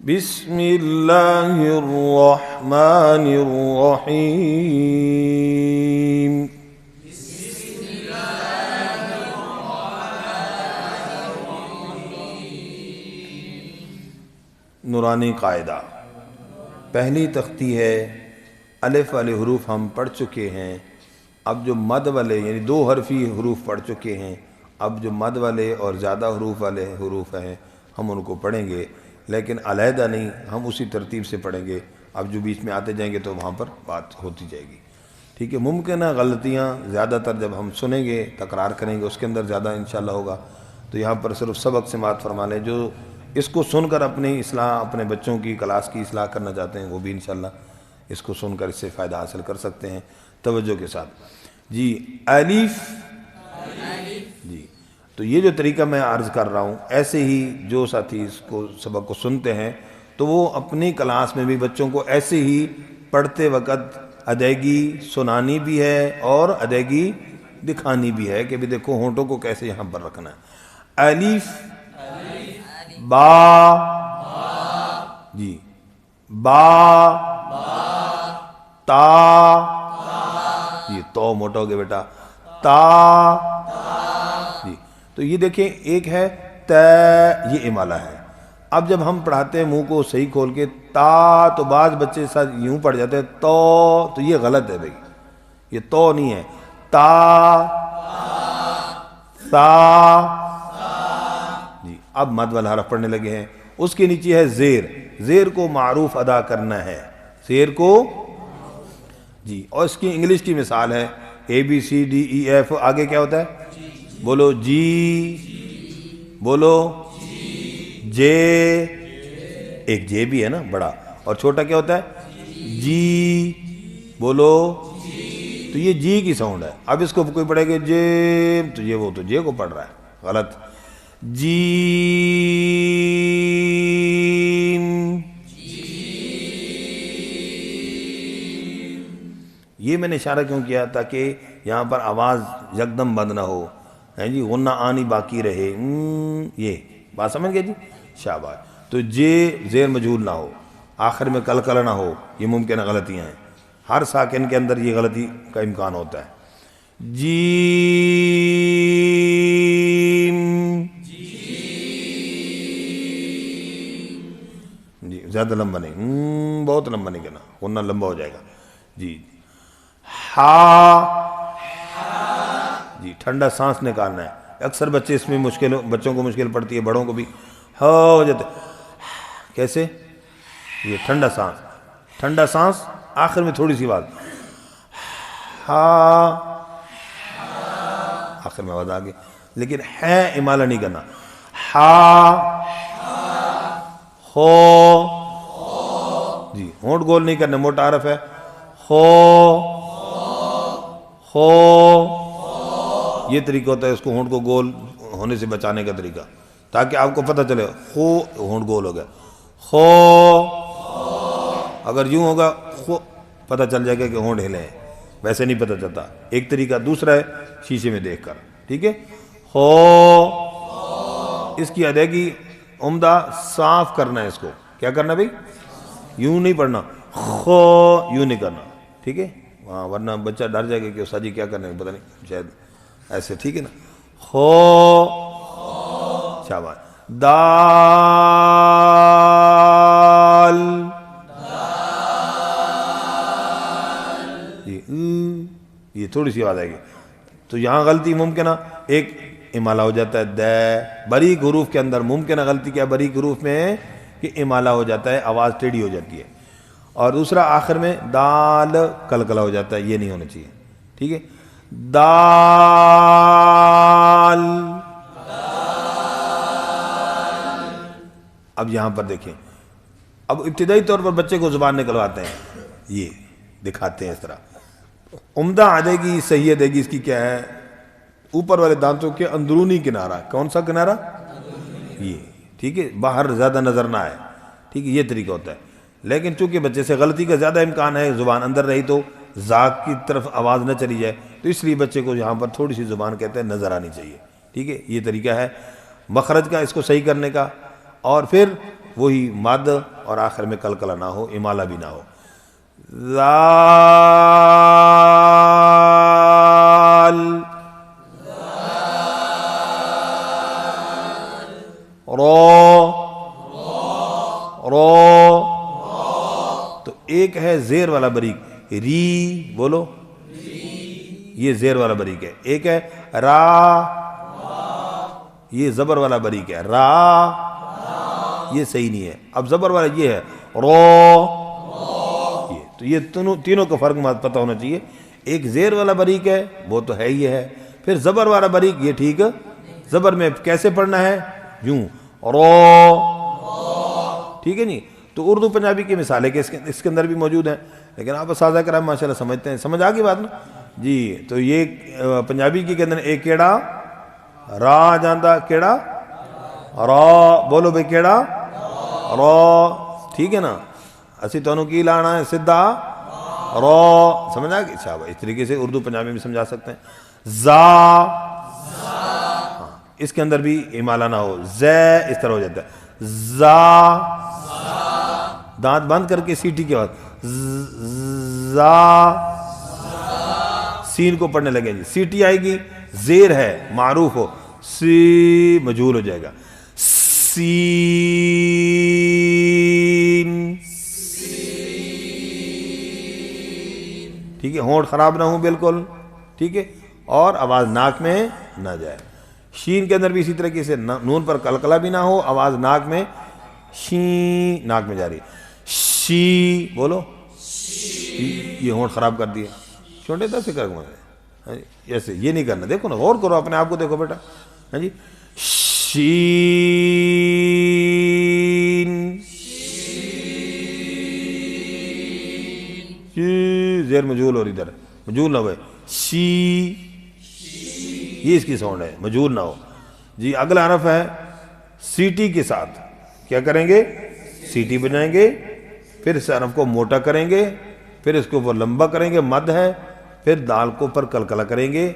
بسم اللہ الرحمن الرحیم. نورانی قاعدہ. پہلی تختی ہے، الف والے حروف ہم پڑھ چکے ہیں. اب جو مد والے یعنی دو حرفی حروف پڑھ چکے ہیں، اب جو مد والے اور زیادہ حروف والے حروف ہیں ہم ان کو پڑھیں گے، لیکن علیحدہ نہیں، ہم اسی ترتیب سے پڑھیں گے. اب جو بیچ میں آتے جائیں گے تو وہاں پر بات ہوتی جائے گی. ٹھیک ہے. ممکنہ غلطیاں زیادہ تر جب ہم سنیں گے، تکرار کریں گے، اس کے اندر زیادہ انشاءاللہ ہوگا. تو یہاں پر صرف سبق سماعت فرما لیں. جو اس کو سن کر اپنی اصلاح، اپنے بچوں کی کلاس کی اصلاح کرنا چاہتے ہیں، وہ بھی انشاءاللہ اس کو سن کر اس سے فائدہ حاصل کر سکتے ہیں توجہ کے ساتھ. جی الف. جی تو یہ جو طریقہ میں عرض کر رہا ہوں، ایسے ہی جو ساتھی اس کو سبق کو سنتے ہیں تو وہ اپنی کلاس میں بھی بچوں کو ایسے ہی پڑھتے وقت ادائیگی سنانی بھی ہے اور ادائیگی دکھانی بھی ہے کہ بھی دیکھو ہونٹوں کو کیسے یہاں پر رکھنا ہے. الف با. جی با. تا. یہ تو موٹا ہو گیا بیٹا. تا. جی تو یہ دیکھیں ایک ہے ت، یہ امالہ ہے. اب جب ہم پڑھاتے ہیں منہ کو صحیح کھول کے تا، تو بعض بچے ساتھ یوں پڑھ جاتے ہیں تو یہ غلط ہے بھائی، یہ تو نہیں ہے. تا تا. جی اب مد والا حرف پڑھنے لگے ہیں. اس کے نیچے ہے زیر. زیر کو معروف ادا کرنا ہے، زیر کو. جی اور اس کی انگلش کی مثال ہے A B C D E F. آگے کیا ہوتا ہے؟ بولو جی. بولو جے. ایک جے بھی ہے نا بڑا، اور چھوٹا کیا ہوتا ہے؟ جی. بولو. تو یہ جی کی ساؤنڈ ہے. اب اس کو کوئی پڑھے گا جے، تو یہ وہ تو جے کو پڑھ رہا ہے، غلط. جیم. یہ میں نے اشارہ کیوں کیا؟ تاکہ یہاں پر آواز یکدم بند نہ ہو، جی غنہ آنی باقی رہے. یہ بات سمجھ گئے جی؟ شاباش. تو جے زیر مجہول نہ ہو، آخر میں کلکلہ نہ ہو، یہ ممکنہ غلطیاں ہیں. ہر ساکن کے اندر یہ غلطی کا امکان ہوتا ہے. جیم. جی زیادہ لمبا نہیں، بہت لمبا نہیں کرنا، غنہ لمبا ہو جائے گا. جی ہا. جی ٹھنڈا سانس نکالنا ہے. اکثر بچے اس میں بچوں کو مشکل پڑتی ہے، بڑوں کو بھی ہا ہو جاتے. کیسے؟ یہ ٹھنڈا سانس، ٹھنڈا سانس، آخر میں تھوڑی سی آواز ہا، آخر میں آواز آ گئی. لیکن ہے امالہ نہیں کرنا. ہا ہو. جی ہونٹ گول نہیں کرنا، موٹا حرف ہے. ہو ہو. یہ طریقہ ہوتا ہے اس کو ہونٹ کو گول ہونے سے بچانے کا طریقہ، تاکہ آپ کو پتہ چلے خو ہونٹ گول ہو گیا. خو اگر یوں ہوگا خو پتہ چل جائے گا کہ ہونٹ ہلے ہیں، ویسے نہیں پتہ چلتا. ایک طریقہ دوسرا ہے شیشے میں دیکھ کر. ٹھیک ہے. ہو. اس کی ادائیگی عمدہ صاف کرنا ہے. اس کو کیا کرنا بھائی؟ یوں نہیں پڑھنا، خو یوں نہیں کرنا. ٹھیک ہے. ہاں ورنہ بچہ ڈر جائے گا کہ استاد جی کیا کرنے پتہ نہیں، شاید ایسے. ٹھیک ہے نا. ہو. شاباش. دال. یہ تھوڑی سی آواز آئے گی تو یہاں غلطی ممکنہ ایک امالہ ہو جاتا ہے. دے باریک حروف کے اندر ممکنہ غلطی کیا باریک حروف میں ہے کہ امالہ ہو جاتا ہے، آواز ٹیڑھی ہو جاتی ہے. اور دوسرا آخر میں دال کلکلا ہو جاتا ہے، یہ نہیں ہونا چاہیے. ٹھیک ہے. دال. اب یہاں پر دیکھیں، اب ابتدائی طور پر بچے کو زبان نکلواتے ہیں، یہ دکھاتے ہیں اس طرح. عمدہ ادائیگی صحیح ادائیگی اس کی کیا ہے؟ اوپر والے دانتوں کے اندرونی کنارہ. کون سا کنارہ؟ یہ. ٹھیک ہے. باہر زیادہ نظر نہ آئے. ٹھیک ہے. یہ طریقہ ہوتا ہے. لیکن چونکہ بچے سے غلطی کا زیادہ امکان ہے، زبان اندر رہی تو ذاق کی طرف آواز نہ چلی جائے، تو اس لیے بچے کو یہاں پر تھوڑی سی زبان کہتے ہیں نظر آنی چاہیے. ٹھیک ہے. یہ طریقہ ہے مخرج کا اس کو صحیح کرنے کا. اور پھر وہی مد اور آخر میں قلقلہ نہ ہو، امالہ بھی نہ ہو. ذال رو. تو ایک ہے زیر والا بریک، ری بولو، یہ زیر والا بریک ہے. ایک ہے را، یہ زبر والا بریک ہے، را یہ صحیح نہیں ہے. اب زبر والا یہ ہے رو، تو یہ تینوں کا فرق پتہ ہونا چاہیے. ایک زیر والا بریک ہے وہ تو ہے ہی ہے، پھر زبر والا بریک یہ ٹھیک. زبر میں کیسے پڑھنا ہے؟ یوں رو، ٹھیک ہے نہیں. تو اردو پنجابی کی مثالیں کہ اس کے اندر بھی موجود ہیں، لیکن آپ اساتذہ کرام ماشاءاللہ سمجھتے ہیں. سمجھ آ گئی بات نا جی. تو یہ پنجابی کی کے اندر ایک کیڑا را جاندا، کیڑا را بولو بھائی، کیڑا را، ٹھیک ہے نا. اسی تونوں کی لانا ہے سدھا را، سمجھ آ گئی. اچھا اس طریقے سے اردو پنجابی میں سمجھا سکتے ہیں. زا، اس کے اندر بھی امالہ نہ ہو، زے اس طرح ہو جاتا ہے. زا، دانت بند کر کے سیٹی کے بعد زا، سین کو پڑھنے لگیں جی. سیٹی آئے گی، زیر ہے معروف ہو، سی مجہول ہو جائے گا. سین، ٹھیک ہے. ہونٹ خراب نہ ہوں بالکل، ٹھیک ہے، اور آواز ناک میں نہ جائے. شین کے اندر بھی اسی طریقے سے نون پر قلقلہ بھی نہ ہو، آواز ناک میں شین، ناک میں جاری. شی بولو، یہ ہونٹ خراب کر دیا چھوٹے تھا فکر میں ایسے یہ نہیں کرنا. دیکھو نا، غور کرو اپنے آپ کو، دیکھو بیٹا. ہاں جی، شین، زیر مجھول اور ادھر مجھول نہ ہوئے، شی، یہ اس کی ساؤنڈ ہے، مجھول نہ ہو جی. اگلا حرف ہے سیٹی کے ساتھ. کیا کریں گے؟ سیٹی بجائیں گے، پھر اس حرف کو موٹا کریں گے، پھر اس کے اوپر لمبا کریں گے، مد ہے، پھر دال کو اوپر قلقلہ کریں گے.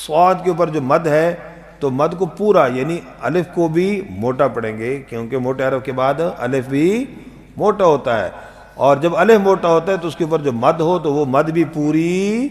صاد کے اوپر جو مد ہے تو مد کو پورا یعنی الف کو بھی موٹا پڑھیں گے، کیونکہ موٹے حرف کے بعد الف بھی موٹا ہوتا ہے. اور جب الف موٹا ہوتا ہے تو اس کے اوپر جو مد ہو تو وہ مد بھی پوری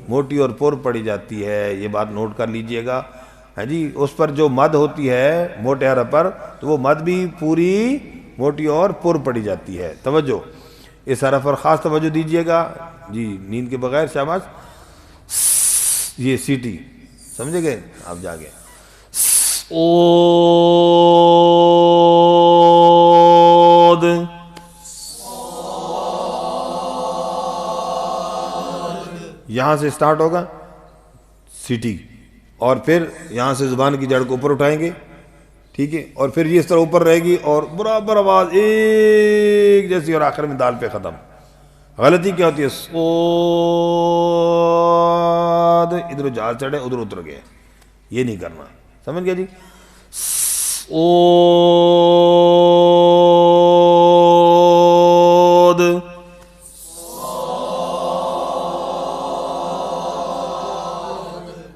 موٹی اور پر پڑی جاتی ہے. یہ بات نوٹ کر لیجئے گا. ہاں جی، اس پر جو مد ہوتی ہے موٹے حرف پر تو وہ مد بھی پوری موٹی اور پر پڑی جاتی ہے. توجہ، اس حرف پر خاص توجہ دیجئے گا جی، نیند کے بغیر. شاباش. یہ سیٹی سمجھے گئے آپ جاگے. اود، یہاں سے سٹارٹ ہوگا سیٹی، اور پھر یہاں سے زبان کی جڑ کو اوپر اٹھائیں گے، ٹھیک ہے، اور پھر یہ اس طرح اوپر رہے گی اور برابر آواز ایک جیسی، اور آخر میں دال پہ ختم. غلطی کیا ہوتی ہے؟ سود، ادھر جہاز چڑھے ادھر اتر گئے، یہ نہیں کرنا. سمجھ گیا جی؟ سود،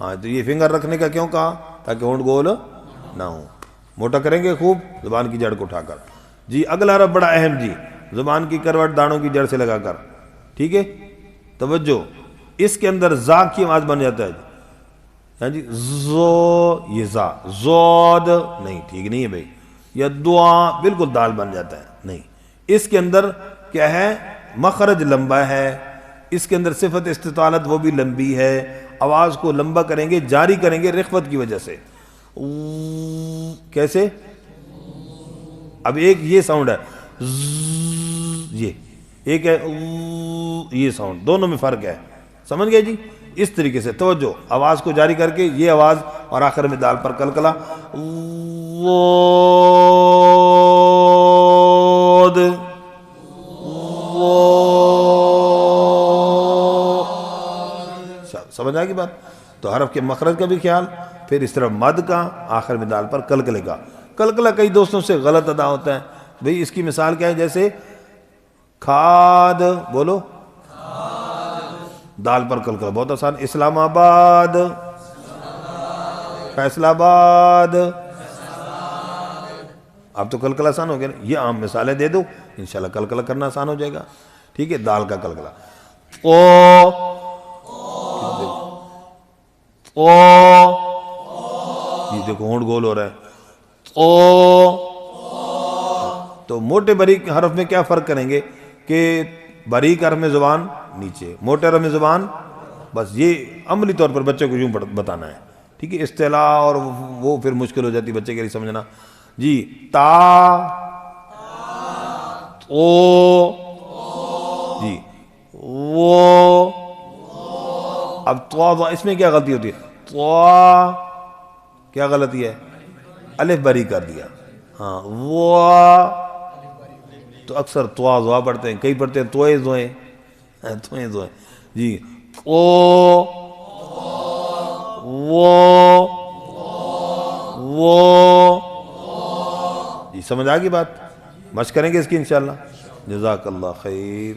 ہاں. تو یہ فنگر رکھنے کا کیوں کہا؟ تاکہ ہونٹ گول نہ ہو. موٹا کریں گے خوب زبان کی جڑ کو اٹھا کر جی. اگلا حرف بڑا اہم جی، زبان کی کروٹ دانوں کی جڑ سے لگا کر، ٹھیک ہے. توجہ، اس کے اندر زا کی آواز بن جاتا ہے جی. ہاں جی، زو، یہ زا، زود نہیں، ٹھیک نہیں ہے بھائی. یا دعا، بالکل دال بن جاتا ہے، نہیں. اس کے اندر کیا ہے؟ مخرج لمبا ہے، اس کے اندر صفت استطالت وہ بھی لمبی ہے. آواز کو لمبا کریں گے، جاری کریں گے رخوت کی وجہ سے. کیسے؟ اب ایک یہ ساؤنڈ ہے یہ، ایک ہے یہ ساؤنڈ، دونوں میں فرق ہے. سمجھ گئے جی؟ اس طریقے سے توجہ، آواز کو جاری کر کے یہ آواز، اور آخر میں دال پر قلقلہ. سمجھ آئے گی بات؟ تو حرف کے مخرج کا بھی خیال، پھر اس طرح مد کا، آخر میں دال پر قلقلے کا. قلقلہ کئی دوستوں سے غلط ادا ہوتا ہے بھئی. اس کی مثال کیا ہے؟ جیسے کھاد بولو، دال پر قلقلہ بہت آسان. اسلام آباد، فیصل آباد، اب تو کلکلا آسان ہو گیا نا، یہ عام مثالیں دے دو انشاءاللہ کلکلا کرنا آسان ہو جائے گا. ٹھیک ہے، دال کا کلکلا. او او، یہ دیکھو ہونٹ گول ہو رہا ہے. او، تو موٹے باریک حرف میں کیا فرق کریں گے کہ باریک حرف میں زبان نیچے، موٹے حرف میں زبان، بس یہ عملی طور پر بچے کو یوں بتانا ہے. ٹھیک ہے، اصطلاح اور وہ پھر مشکل ہو جاتی بچے کے لیے سمجھنا. جی تا، او، جی وہ. اب تو اس میں کیا غلطی ہوتی ہے؟ تو کیا غلطی ہے؟ الف باریک کر دیا. ہاں وہ، تو اکثر توا زوا پڑھتے ہیں، کئی پڑھتے ہیں توئے زوئیں، توئے زوئیں. جی او، وہ، جی سمجھ آ گئی بات؟ مشق کریں گے اس کی انشاءاللہ. جزاک اللہ خیر.